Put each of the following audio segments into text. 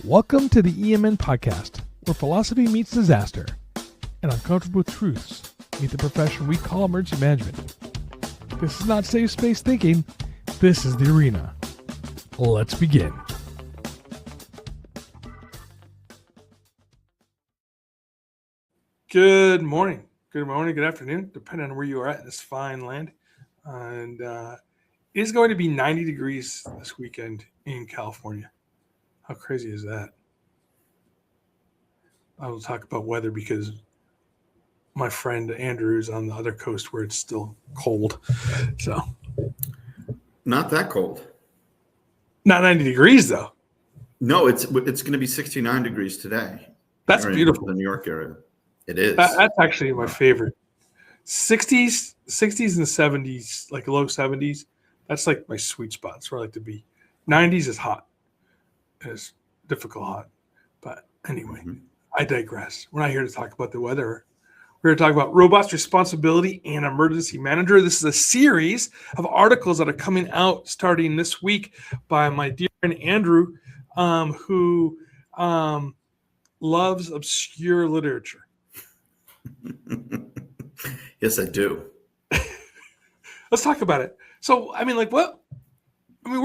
Welcome to the EMN podcast, where philosophy meets disaster and uncomfortable truths meet the profession we call emergency management. This is not safe space thinking. This is the arena. Let's begin. Good morning, good afternoon, depending on where you are at in this fine land. And it is going to be 90 degrees this weekend in California. How crazy is that? I will talk about weather because my friend Andrew is on the other coast where it's still cold. So not that cold. Not 90 degrees though. No, it's going to be 69 degrees today. That's beautiful. In the New York area. It is. That's actually my favorite. 60s and 70s, like low 70s. That's like my sweet spot. That's where I like to be. 90s is hot. It's difficult hot. But anyway, I digress. We're not here to talk about the weather. We're here to talk about robots, responsibility, and emergency manager. This is a series of articles that are coming out starting this week by my dear friend Andrew, who loves obscure literature. Yes, I do. Let's talk about it. So, I mean, like, what? I mean,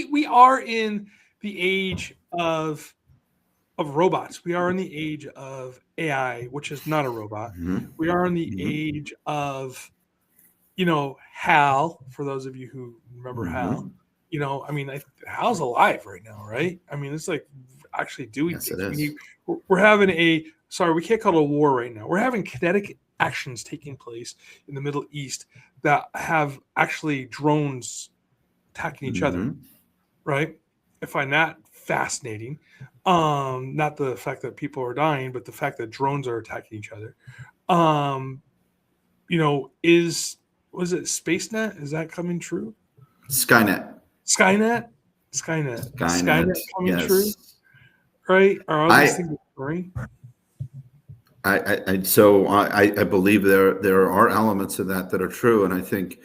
we are in the age of robots. We are in the age of AI, which is not a robot. We are in the age of, HAL. For those of you who remember HAL, I mean, HAL's alive right now, right? I mean, it's like actually doing things. We're having we can't call it a war right now. We're having kinetic actions taking place in the Middle East that have actually drones attacking each other, right? I find that fascinating. Not the fact that people are dying, but the fact that drones are attacking each other. Was it SpaceNet? Is that coming true? Skynet coming true, right? Are all these things occurring? I believe there are elements of that are true, and I think,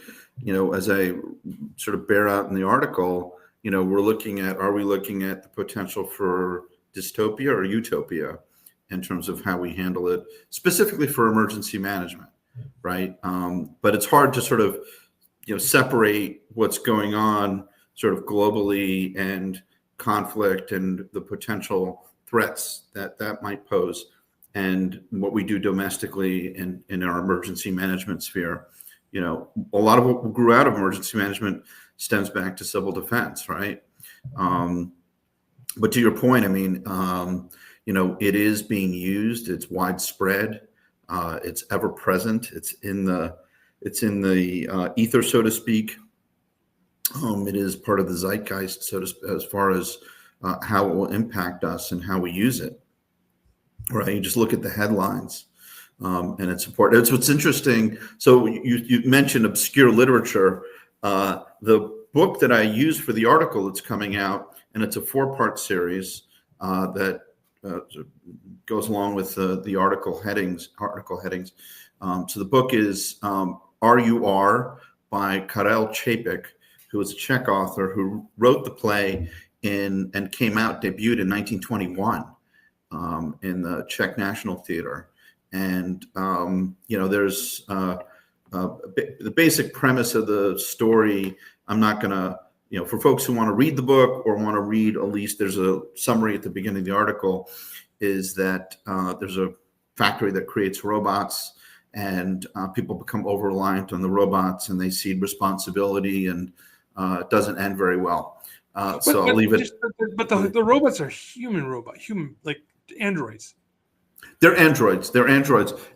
as I sort of bear out in the article, are we looking at the potential for dystopia or utopia in terms of how we handle it, specifically for emergency management, right? But it's hard to sort of, separate what's going on sort of globally and conflict and the potential threats that might pose, and what we do domestically in our emergency management sphere. A lot of what grew out of emergency management stems back to civil defense, right? But to your point, I mean, it is being used. It's widespread. It's ever present. It's in the ether, so to speak. It is part of the zeitgeist, as far as how it will impact us and how we use it. Right? You just look at the headlines, and it's important. It's what's interesting. So you mentioned obscure literature. The book that I used for the article that's coming out, and it's a 4-part series that goes along with the article headings. So the book is RUR by Karel Čapek, who is a Czech author who wrote the play and debuted in 1921 in the Czech National Theater. And there's the basic premise of the story. I'm not going to, for folks who want to read the book or want to read, at least there's a summary at the beginning of the article, is that there's a factory that creates robots, and people become over-reliant on the robots, and they cede responsibility, and it doesn't end very well. So I'll leave it. But the robots are human like androids. They're androids.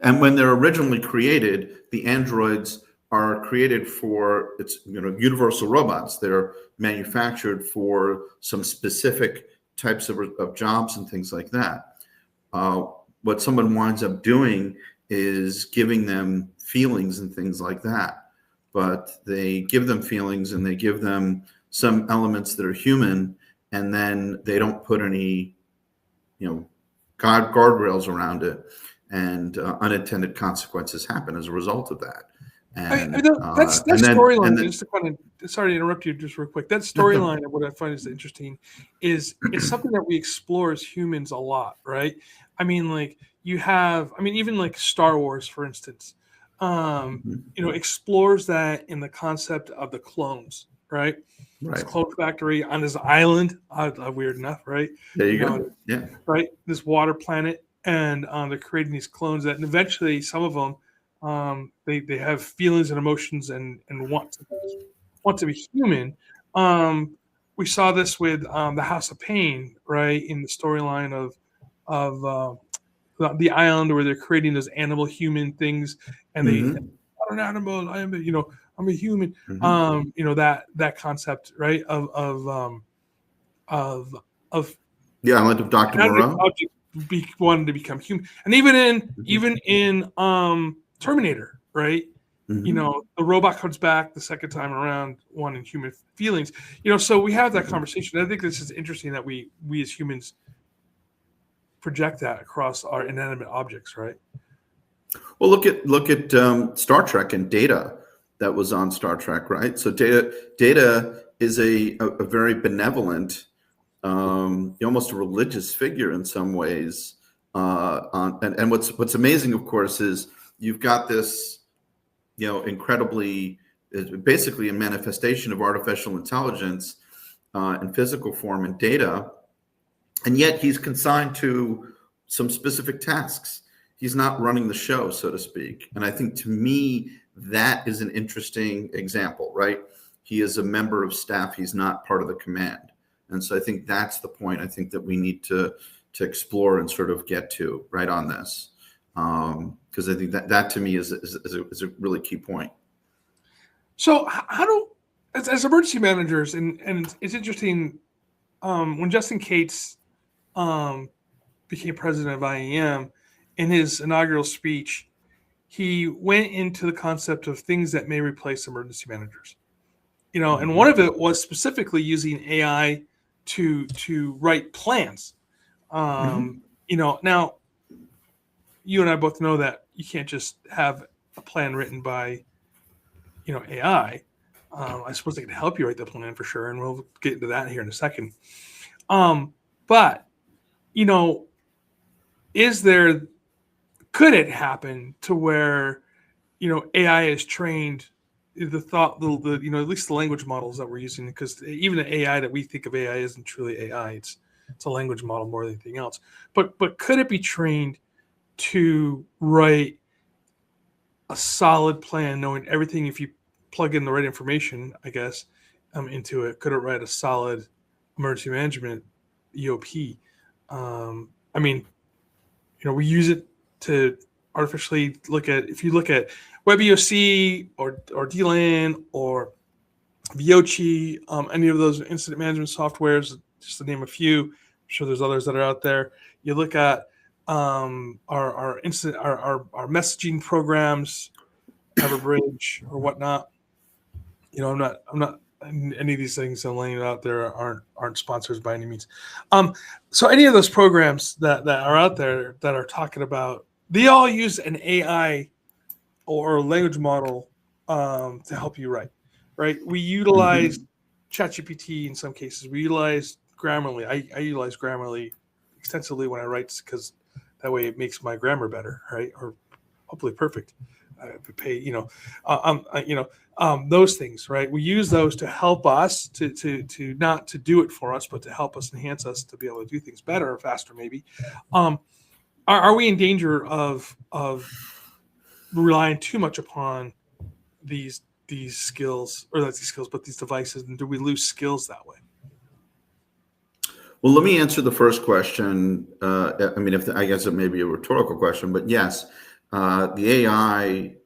And when they're originally created, the androids are created for universal robots. They're manufactured for some specific types of jobs and things like that. What someone winds up doing is giving them feelings and things like that. But they give them feelings and they give them some elements that are human, and then they don't put any, guardrails around it, and unintended consequences happen as a result of that. And that's that and storyline. then Just to kind of sorry to interrupt you, just real quick. That no, no. storyline of what I find is interesting is it's something that we explore as humans a lot, right? I mean, like you have, I mean, even like Star Wars, for instance, Mhm. explores that in the concept of the clones, right? This Right. clone factory on this island, weird enough, right? There You you know, go. Yeah. right? This water planet, and they're creating these clones that, and eventually, some of them, they have feelings and emotions and want to be human. Um, we saw this with the House of Pain, right? In the storyline of the island where they're creating those animal human things, and they Hmm. I'm an animal. I am, I'm a human. Hmm. That concept, right? Of of The Island of Dr. inanimate Moreau. objects wanting to become human, and even in Terminator, right? Hmm. The robot comes back the second time around, wanting human feelings. So we have that Hmm. conversation. I think this is interesting that we as humans project that across our inanimate objects, right? Well, look at Star Trek and Data that was on Star Trek, right? So Data is a very benevolent, almost a religious figure in some ways. And what's amazing, of course, is you've got this, incredibly, basically a manifestation of artificial intelligence in physical form and Data, and yet he's consigned to some specific tasks. He's not running the show, so to speak. And I think, to me, that is an interesting example, right? He is a member of staff. He's not part of the command. And so I think that's the point I think that we need to explore and sort of get to right on this. Because I think that to me is a really key point. So how do as emergency managers, and it's interesting, when Justin Cates um, became president of IEM, in his inaugural speech, he went into the concept of things that may replace emergency managers. And one Mhm. of it was specifically using AI to write plans. Mhm. Now you and I both know that you can't just have a plan written by AI. I suppose they can help you write the plan for sure, and we'll get into that here in a second. But you know, is there could it happen to where AI is trained the thought the at least the language models that we're using, because even the AI that we think of AI isn't truly AI. It's a language model more than anything else. But could it be trained to write a solid plan, knowing everything? If you plug in the right information, I guess, into it, could it write a solid emergency management EOP? I mean, we use it to artificially look at, if you look at WebEOC or DLAN or VOCI, any of those incident management softwares, just to name a few. I'm sure there's others that are out there. You look at our incident, our messaging programs, Everbridge or whatnot. I'm not any of these things I'm laying out there aren't sponsors by any means. So any of those programs that are out there that are talking about, they all use an AI or a language model to help you write. Right? We utilize Mhm. ChatGPT in some cases. We utilize Grammarly. I utilize Grammarly extensively when I write, because that way it makes my grammar better, right? Or hopefully perfect. Pay, those things, right? We use those to help us to not to do it for us, but to help us, enhance us, to be able to do things better or faster, maybe. Um, are we in danger of relying too much upon these skills, or not these skills, but these devices, and do we lose skills that way? Well, let me answer the first question. I mean, I guess it may be a rhetorical question, but yes, the AI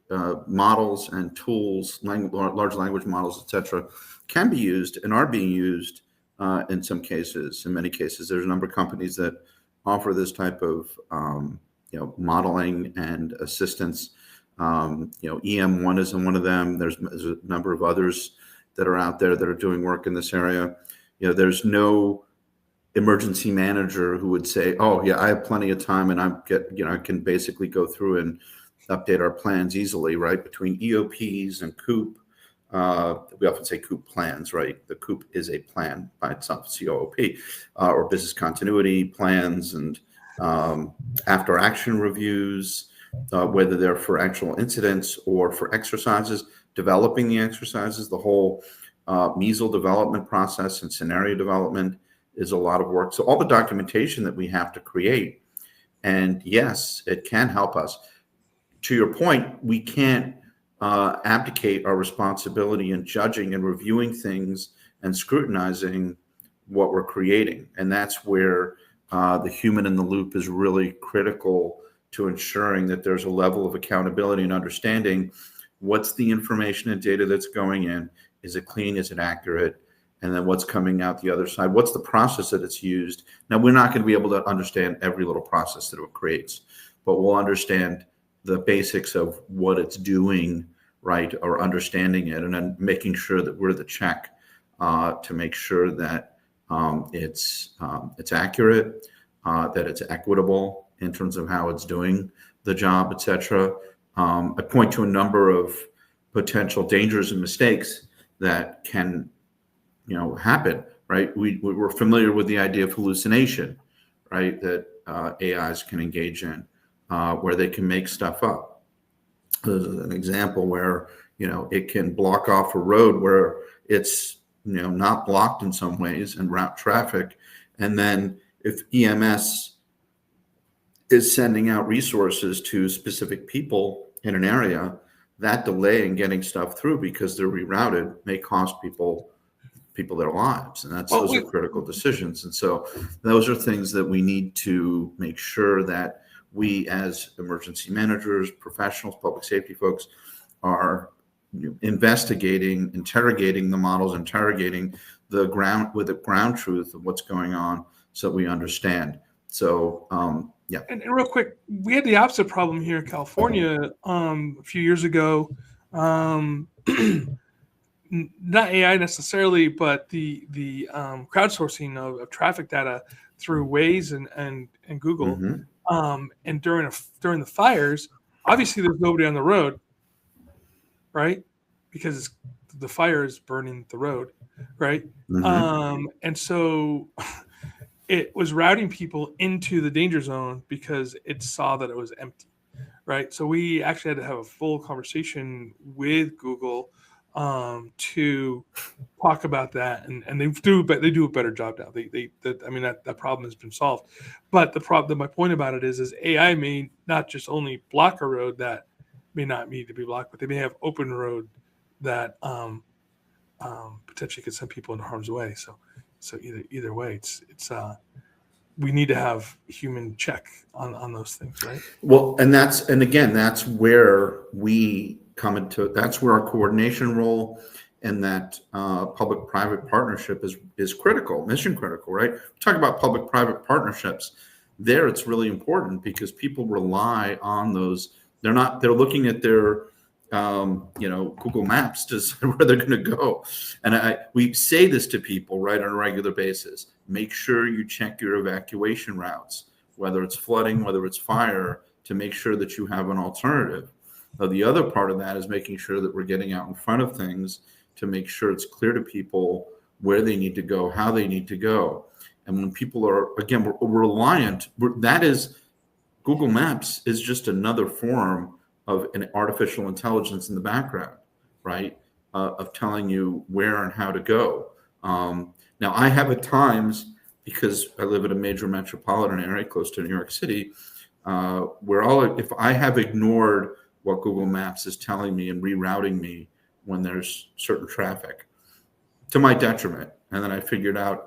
models and tools, large language models, etc., can be used and are being used in some cases. In many cases, there's a number of companies that offer this type of modeling and assistance. EM1 is one of them. There's a number of others that are out there that are doing work in this area. There's no emergency manager who would say, "Oh yeah, I have plenty of time, and I can basically go through and update our plans easily, right? Between EOPs and COOP, we often say COOP plans, right? The COOP is a plan by itself, COOP, or business continuity plans and after action reviews, whether they're for actual incidents or for exercises, developing the exercises, the whole MESL development process and scenario development is a lot of work. So all the documentation that we have to create, and yes, it can help us. To your point, we can't abdicate our responsibility in judging and reviewing things and scrutinizing what we're creating. And that's where the human in the loop is really critical to ensuring that there's a level of accountability and understanding what's the information and data that's going in. Is it clean? Is it accurate? And then what's coming out the other side? What's the process that it's used? Now, we're not going to be able to understand every little process that it creates, but we'll understand the basics of what it's doing, right, or understanding it, and then making sure that we're the check to make sure that it's accurate, that it's equitable in terms of how it's doing the job, etc. I point to a number of potential dangers and mistakes that can, happen, right? We're familiar with the idea of hallucination, right? That AIs can engage in, where they can make stuff up. There's an example where, it can block off a road where it's, not blocked in some ways and route traffic. And then if EMS is sending out resources to specific people in an area, that delay in getting stuff through because they're rerouted may cost people their lives, and those are critical decisions. And so those are things that we need to make sure that we as emergency managers, professionals, public safety folks are investigating, interrogating the models, interrogating the ground truth of what's going on so we understand. So yeah. And real quick, we had the opposite problem here in California a few years ago. Not AI necessarily, but the crowdsourcing of traffic data through Waze and Google. Mm-hmm. And during the fires, obviously there's nobody on the road, right? Because the fire is burning the road, right? Mm-hmm. And so it was routing people into the danger zone because it saw that it was empty, right? So we actually had to have a full conversation with Google to talk about that, and they do a better job now. That problem has been solved. But my point about it is AI may not just only block a road that may not need to be blocked, but they may have open road that potentially could send people into harm's way. So either way, it's we need to have human check on those things, right? Well, and again, that's where we come into. That's where our coordination role and that public-private partnership is critical, mission critical, right? We talk about public-private partnerships. There, it's really important because people rely on those. They're looking at their Google Maps to decide where they're going to go. And we say this to people right on a regular basis. Make sure you check your evacuation routes, whether it's flooding, whether it's fire, to make sure that you have an alternative. Now, the other part of that is making sure that we're getting out in front of things to make sure it's clear to people where they need to go, how they need to go. And when people are, again, we're reliant, that is, Google Maps is just another form of an artificial intelligence in the background, right? Of telling you where and how to go. Now, I have at times, because I live in a major metropolitan area close to New York City, if I have ignored what Google Maps is telling me and rerouting me when there's certain traffic, to my detriment, and then I figured out,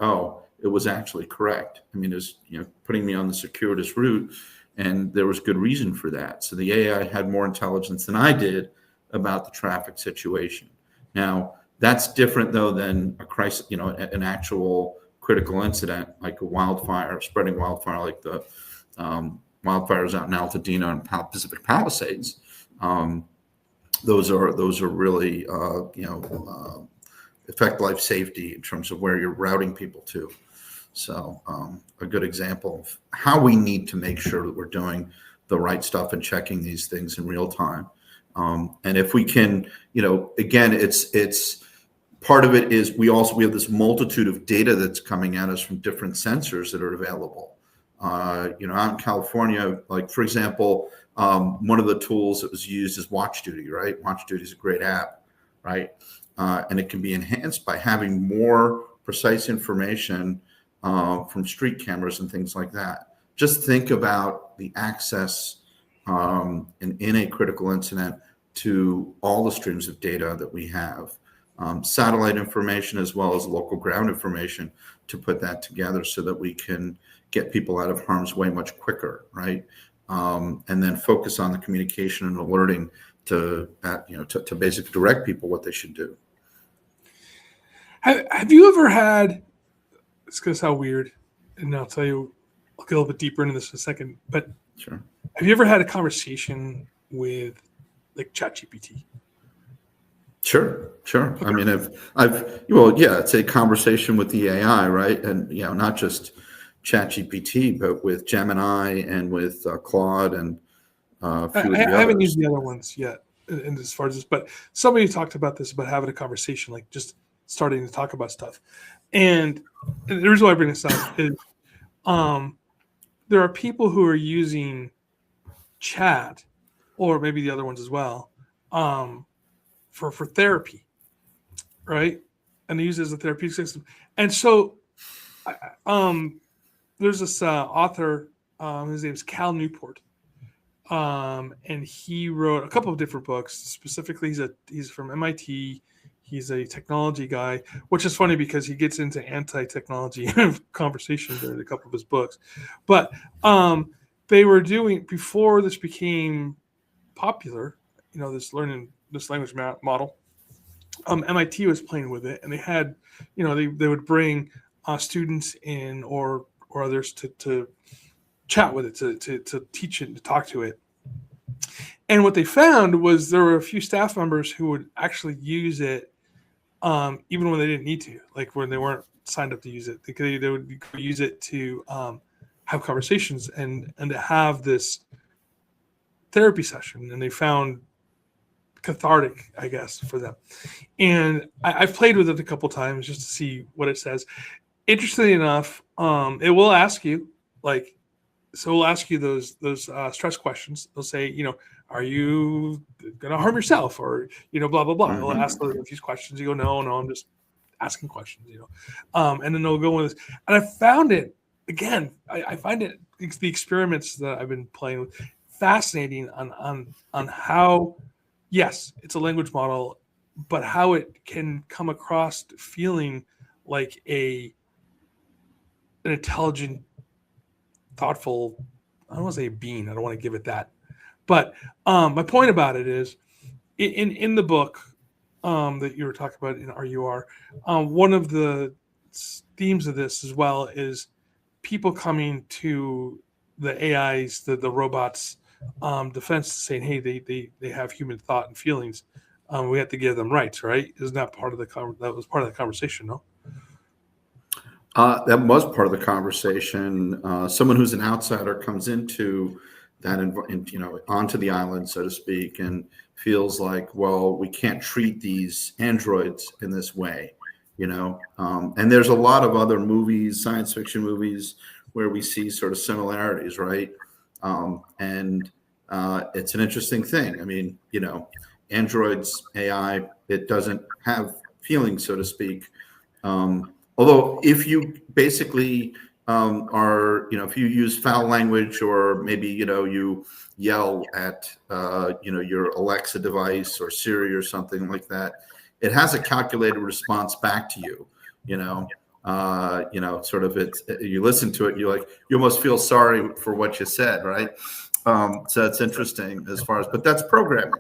it was actually correct. I mean, it's putting me on the circuitous route, and there was good reason for that. So the AI had more intelligence than I did about the traffic situation. Now, that's different though than a crisis, an actual critical incident like a wildfire, spreading wildfire, like the wildfires out in Altadena and Pacific Palisades. Those are really affect life safety in terms of where you're routing people to. So a good example of how we need to make sure that we're doing the right stuff and checking these things in real time. And if we can, again, it's part of it is we have this multitude of data that's coming at us from different sensors that are available. Out in California, like for example, one of the tools that was used is WatchDuty, right? WatchDuty is a great app, right? And it can be enhanced by having more precise information from street cameras and things like that. Just think about the access in a critical incident to all the streams of data that we have, satellite information as well as local ground information, to put that together so that we can get people out of harm's way much quicker, right? And then focus on the communication and alerting to basically direct people what they should do. Have you ever had? It's gonna sound weird, and I'll tell you. I'll get a little bit deeper into this in a second. But Sure. Have you ever had a conversation with like ChatGPT? Sure. I mean, it's a conversation with the AI, right? And not just ChatGPT, but with Gemini and with Claude and a few of the I haven't others. used the other ones yet, and as far as this, but somebody talked about this, about having a conversation, like just starting to talk about stuff. And the reason why I bring this up is there are people who are using chat, or maybe the other ones as well, for therapy, right? And they use it as a therapeutic system. And so there's this author, his name is Cal Newport, and he wrote a couple of different books. Specifically, he's from MIT. He's a technology guy, which is funny because he gets into anti-technology conversation during a couple of his books. But they were doing, before this became popular, this language model, MIT was playing with it, and they had, they would bring students in or others to chat with it, to teach it, to talk to it. And what they found was there were a few staff members who would actually use it even when they didn't need to, like when they weren't signed up to use it. They would use it to have conversations and to have this therapy session, and they found cathartic, I guess, for them. And I've played with it a couple times just to see what it says. Interestingly enough, it will ask you, it'll ask you those stress questions. They'll say, are you going to harm yourself, or blah blah blah. They'll ask these questions. You go, no, I'm just asking questions. And then they'll go with this. And I found it again. I find it's the experiments that I've been playing with fascinating on how, yes, it's a language model, but how it can come across feeling like an intelligent, thoughtful, I don't want to say being, I don't want to give it that, but my point about it is in the book that you were talking about in RUR, one of the themes of this as well is people coming to the AIs, the robots defense, saying, hey, they have human thought and feelings, we have to give them rights, right? Isn't that part of that was part of the conversation? No. That was part of the conversation. Someone who's an outsider comes into that, onto the island, so to speak, and feels like, well, we can't treat these androids in this way, And there's a lot of other movies, science fiction movies, where we see sort of similarities, right? And it's an interesting thing. I mean, androids, AI, it doesn't have feelings, so to speak. Although if you basically if you use foul language, or maybe, you yell at, your Alexa device or Siri or something like that, it has a calculated response back to you, sort of you listen to it, you almost feel sorry for what you said, right? So that's interesting but that's programming.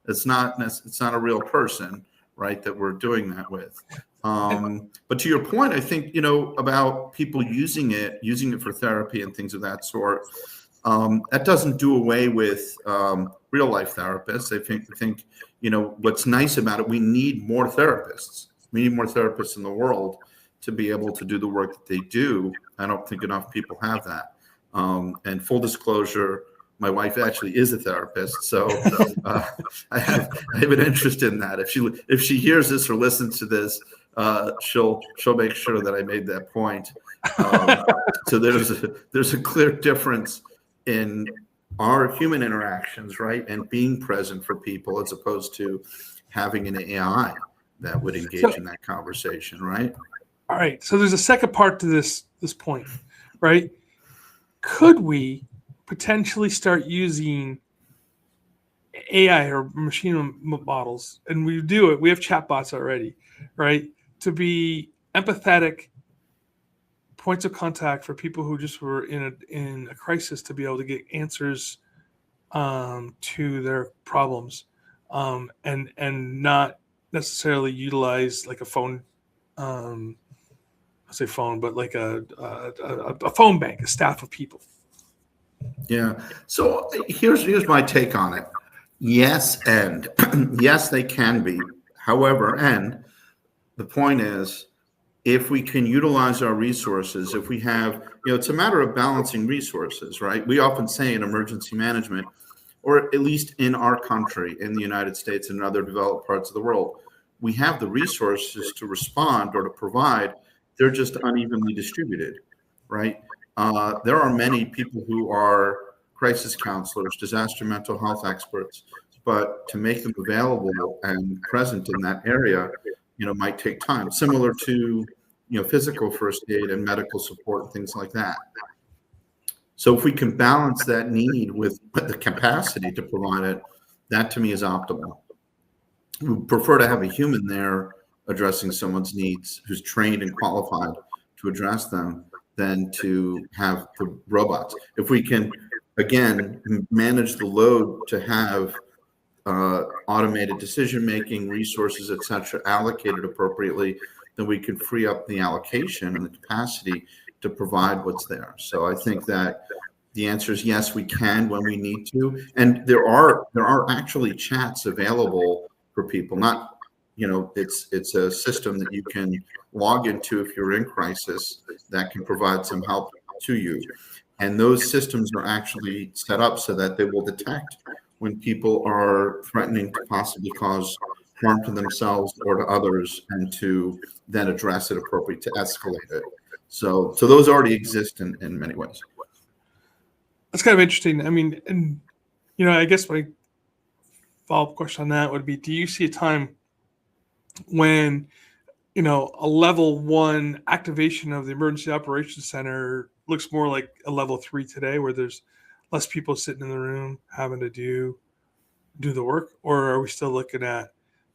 It's not a real person, right, that we're doing that with. But to your point, I think, about people using it for therapy and things of that sort, that doesn't do away with real life therapists. I think, what's nice about it, we need more therapists. We need more therapists in the world to be able to do the work that they do. I don't think enough people have that. And full disclosure, my wife actually is a therapist, so I have an interest in that. If she hears this or listens to this, she'll make sure that I made that point. So there's a clear difference in our human interactions, right, and being present for people as opposed to having an AI that would engage in that conversation, right? All right. So there's a second part to this point, right? Could we potentially start using AI or machine models, and we do it? We have chatbots already, right? To be empathetic points of contact for people who just were in a crisis, to be able to get answers to their problems, and not necessarily utilize like a phone. I say phone, but like a phone bank, a staff of people. Yeah. So here's my take on it. Yes, and yes, they can be. However, and the point is, if we can utilize our resources, if we have, it's a matter of balancing resources, right? We often say in emergency management, or at least in our country, in the United States and other developed parts of the world, we have the resources to respond or to provide. They're just unevenly distributed, right? There are many people who are crisis counselors, disaster mental health experts, but to make them available and present in that area, might take time. Similar to, physical first aid and medical support and things like that. So if we can balance that need with the capacity to provide it, that to me is optimal. We prefer to have a human there addressing someone's needs who's trained and qualified to address them than to have the robots. If we can, again, manage the load to have automated decision-making, resources, et cetera, allocated appropriately, then we can free up the allocation and the capacity to provide what's there. So I think that the answer is yes, we can when we need to. And there are actually chats available for people. Not, it's a system that you can log into if you're in crisis that can provide some help to you. And those systems are actually set up so that they will detect when people are threatening to possibly cause harm to themselves or to others, and to then address it appropriately to escalate it. So those already exist in many ways. That's kind of interesting. I mean, and I guess my follow-up question on that would be: do you see a time when a level 1 activation of the emergency operations center looks more like a level 3 today, where there's less people sitting in the room having to do the work? Or are we still looking at,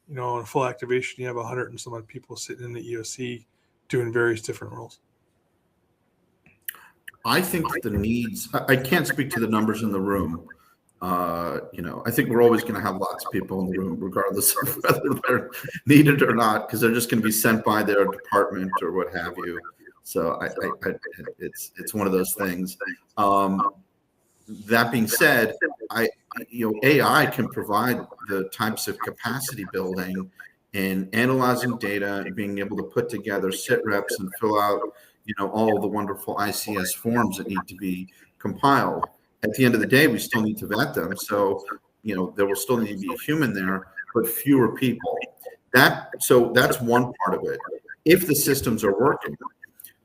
in a full activation, you have 100 and some odd people sitting in the EOC doing various different roles? I think the needs, I can't speak to the numbers in the room. I think we're always going to have lots of people in the room, regardless of whether they're needed or not, because they're just going to be sent by their department or what have you. So it's one of those things. That being said, AI can provide the types of capacity building and analyzing data and being able to put together sit reps and fill out, all the wonderful ICS forms that need to be compiled. At the end of the day, we still need to vet them. So, there will still need to be a human there, but fewer people. So that's one part of it. If the systems are working,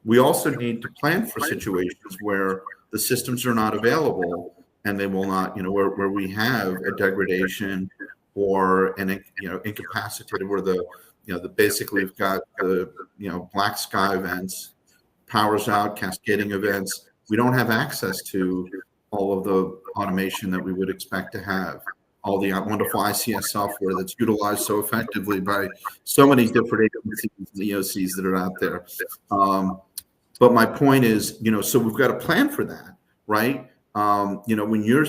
we also need to plan for situations where the systems are not available and they will not, where we have a degradation or an, incapacitated, where basically we've got the, black sky events, powers out, cascading events. We don't have access to all of the automation that we would expect to have, all the wonderful ICS software that's utilized so effectively by so many different agencies and EOCs that are out there. But my point is, so we've got to plan for that, right? When you're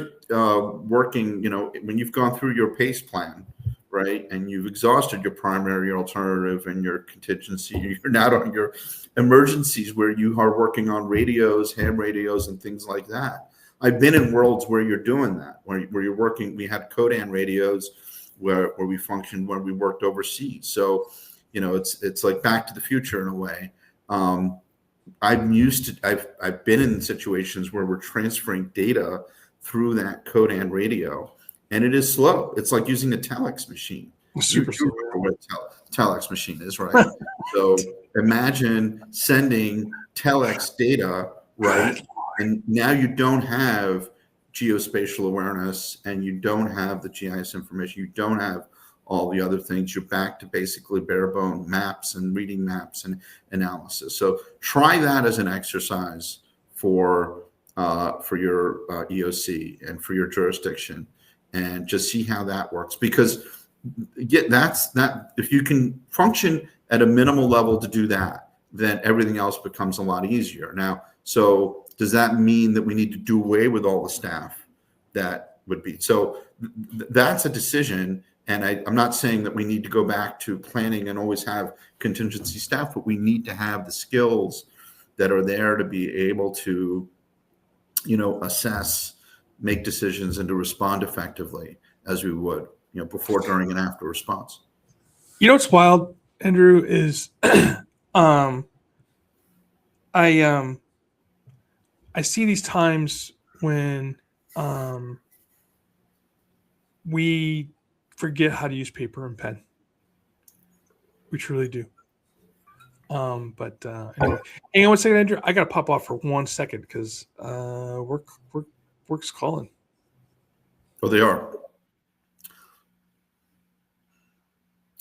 working, when you've gone through your PACE plan, right, and you've exhausted your primary, alternative, and your contingency, you're now on your emergencies where you are working on radios, ham radios, and things like that. I've been in worlds where you're doing that, where you're working. We had Codan radios where we functioned when we worked overseas. So, it's like Back to the Future in a way. I've been in situations where we're transferring data through that Codan radio, and it is slow. It's like using a telex machine. Super slow. Remember what a telex machine is, right? So imagine sending telex data, right? And now you don't have geospatial awareness, and you don't have the GIS information. You don't have all the other things. You're back to basically bare bone maps and reading maps and analysis. So try that as an exercise for your EOC and for your jurisdiction, and just see how that works. Because if you can function at a minimal level to do that, then everything else becomes a lot easier. Now, so does that mean that we need to do away with all the staff? That would be so. That's a decision. And I'm not saying that we need to go back to planning and always have contingency staff, but we need to have the skills that are there to be able to, assess, make decisions, and to respond effectively as we would, before, during, and after response. What's wild, Andrew, is I see these times when we forget how to use paper and pen. We truly do. But anyway, hang on one second, Andrew. I gotta pop off for 1 second because work's calling. Oh, they are.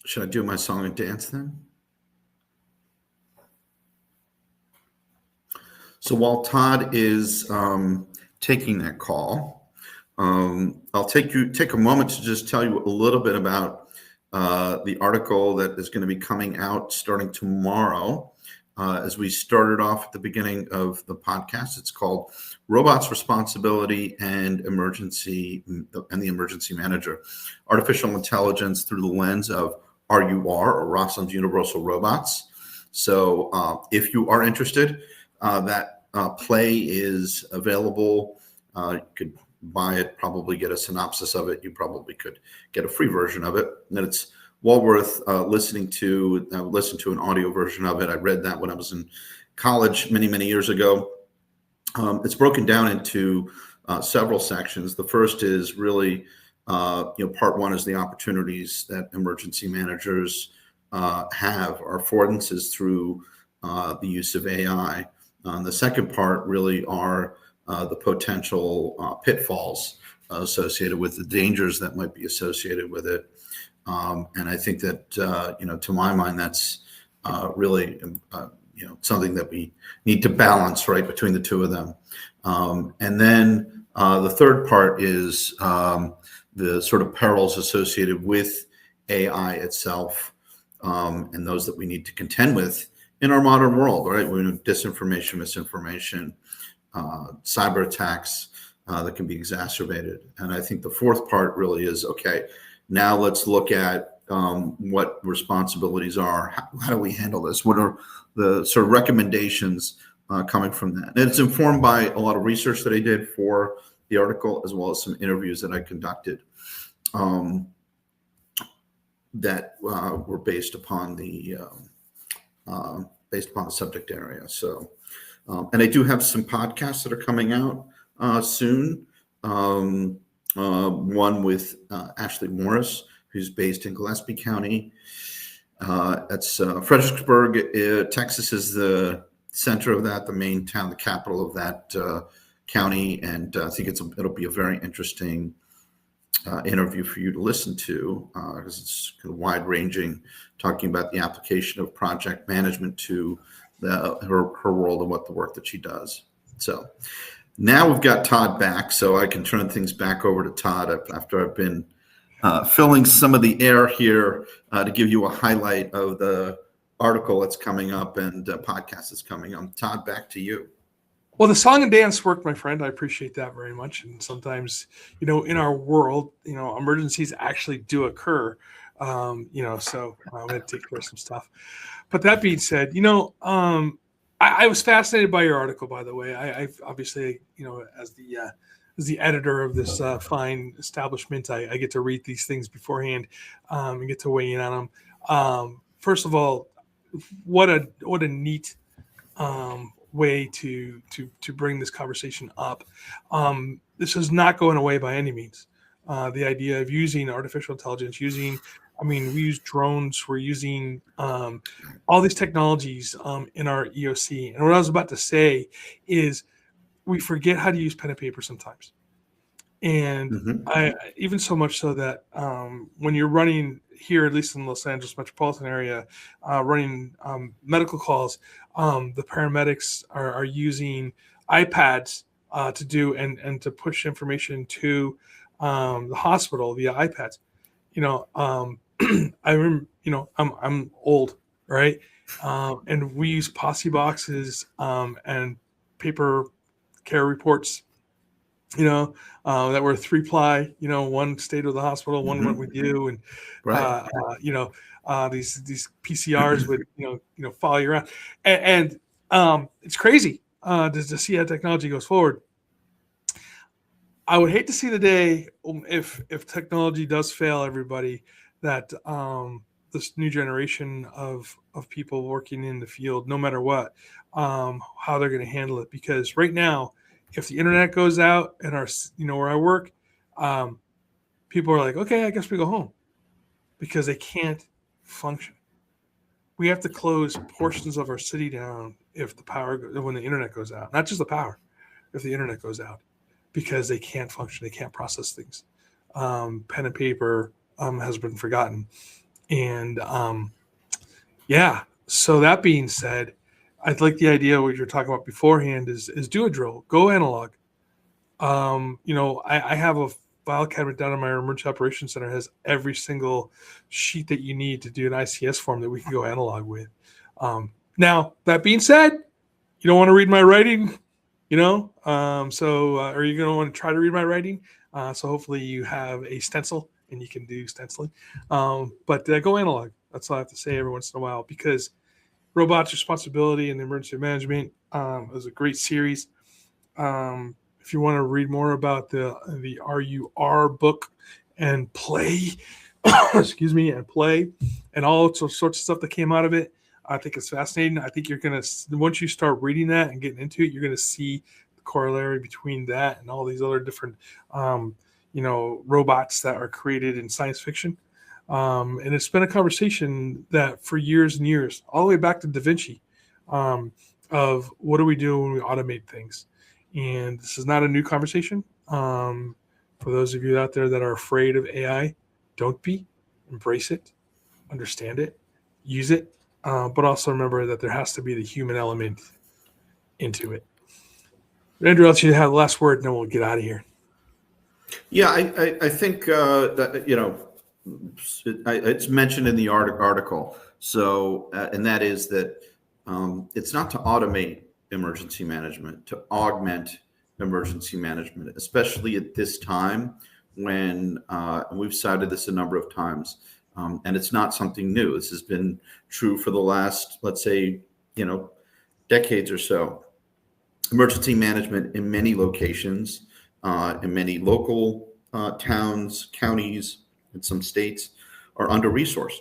Should I do my song and dance then? So while Todd is taking that call, I'll take a moment to just tell you a little bit about the article that is going to be coming out starting tomorrow. As we started off at the beginning of the podcast, it's called Robots' Responsibility and the Emergency Manager: Artificial Intelligence Through the Lens of RUR, or Roslyn's Universal Robots. So if you are interested, that play is available. You could buy it, probably get a synopsis of it. You probably could get a free version of it. And it's well worth listening to. Listen to an audio version of it. I read that when I was in college many, many years ago. It's broken down into several sections. The first is really, part one is the opportunities that emergency managers have or affordances through the use of AI. The second part really are the potential pitfalls associated with the dangers that might be associated with it. And I think that, to my mind, that's really, something that we need to balance right between the two of them. And then the third part is the sort of perils associated with AI itself, and those that we need to contend with in our modern world, right? We have disinformation, misinformation, cyber attacks that can be exacerbated. And I think the fourth part really is, okay, now let's look at what responsibilities are. How do we handle this? What are the sort of recommendations coming from that? And it's informed by a lot of research that I did for the article, as well as some interviews that I conducted that were based upon the subject area. So, and I do have some podcasts that are coming out soon. One with Ashley Morris, who's based in Gillespie County. That's Fredericksburg, Texas is the center of that, the main town, the capital of that county. And I think it'll be a very interesting interview for you to listen to, because it's kind of wide-ranging, talking about the application of project management to her world and what the work that she does. So now we've got Todd back, so I can turn things back over to Todd after I've been filling some of the air here to give you a highlight of the article that's coming up and podcast that's coming up. Todd, back to you. Well, the song and dance worked, my friend. I appreciate that very much. And sometimes, in our world, emergencies actually do occur. So I'm going to take care of some stuff. But that being said, I was fascinated by your article, by the way. I've obviously, as the editor of this fine establishment, I get to read these things beforehand and get to weigh in on them. First of all, what a neat way to bring this conversation up. This is not going away by any means. The idea of using artificial intelligence, we use drones, we're using all these technologies in our EOC. And what I was about to say is we forget how to use pen and paper sometimes. And I even so much so that when you're running here, at least in the Los Angeles metropolitan area, running medical calls, the paramedics are using iPads to do and to push information to the hospital via iPads. I remember, I'm old, right? And we use posse boxes and paper care reports, that were 3-ply, one stayed with the hospital, one went with you. And, Right. these PCRs would, follow you around. And it's crazy to see how technology goes forward. I would hate to see the day if technology does fail everybody, that this new generation of people working in the field, no matter what, how they're going to handle it. Because right now, if the internet goes out and where I work, people are like, okay, I guess we go home, because they can't function. We have to close portions of our city down when the internet goes out. Not just the power, if the internet goes out, because they can't function, they can't process things. Pen and paper has been forgotten. And so that being said, I'd like the idea what you're talking about beforehand is do a drill, go analog. I have a file cabinet down in my emergency operations center, has every single sheet that you need to do an ICS form that we can go analog with. Now, that being said, you don't want to read my writing, or you're going to want to try to read my writing. So hopefully you have a stencil and you can do stenciling. But go analog. That's all I have to say every once in a while, because Robots Responsibility and Emergency Management was a great series. If you want to read more about the RUR book and play, and all sorts of stuff that came out of it, I think it's fascinating. I think you're going to, once you start reading that and getting into it, you're going to see the corollary between that and all these other different, robots that are created in science fiction. And it's been a conversation that for years and years, all the way back to Da Vinci, of what do we do when we automate things. And this is not a new conversation. For those of you out there that are afraid of AI, don't be. Embrace it, understand it, use it, but also remember that there has to be the human element into it. Andrew, I'll let you have the last word, and then we'll get out of here. Yeah, I think that it's mentioned in the article. So, and that is that it's not to automate emergency management, to augment emergency management, especially at this time when we've cited this a number of times, and it's not something new. This has been true for the last, let's say, decades or so. Emergency management in many locations, in many local towns, counties, in some states, are under-resourced.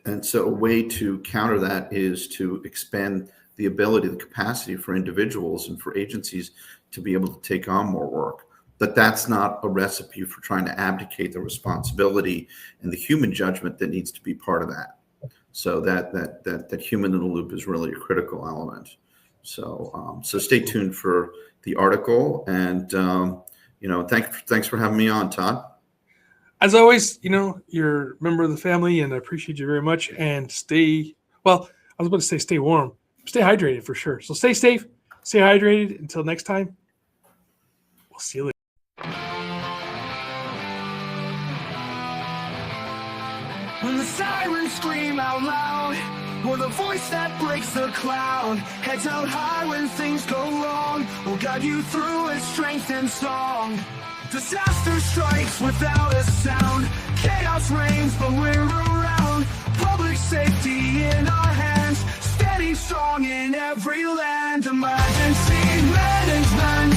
And so a way to counter that is to expand the ability, the capacity for individuals and for agencies to be able to take on more work. But that's not a recipe for trying to abdicate the responsibility and the human judgment that needs to be part of that. So that human in the loop is really a critical element. So stay tuned for the article, and thanks for having me on, Todd. As always, you're a member of the family, and I appreciate you very much. And stay warm. Stay hydrated for sure. So stay safe, stay hydrated. Until next time, we'll see you later. When the sirens scream out loud, or the voice that breaks the cloud, heads out high when things go wrong, will guide you through its strength and song. Disaster strikes without a sound, chaos reigns but we're around. Public safety in our hands, steady strong in every land. Emergency management,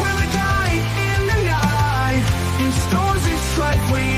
we're the guide in the night. In storms and strife we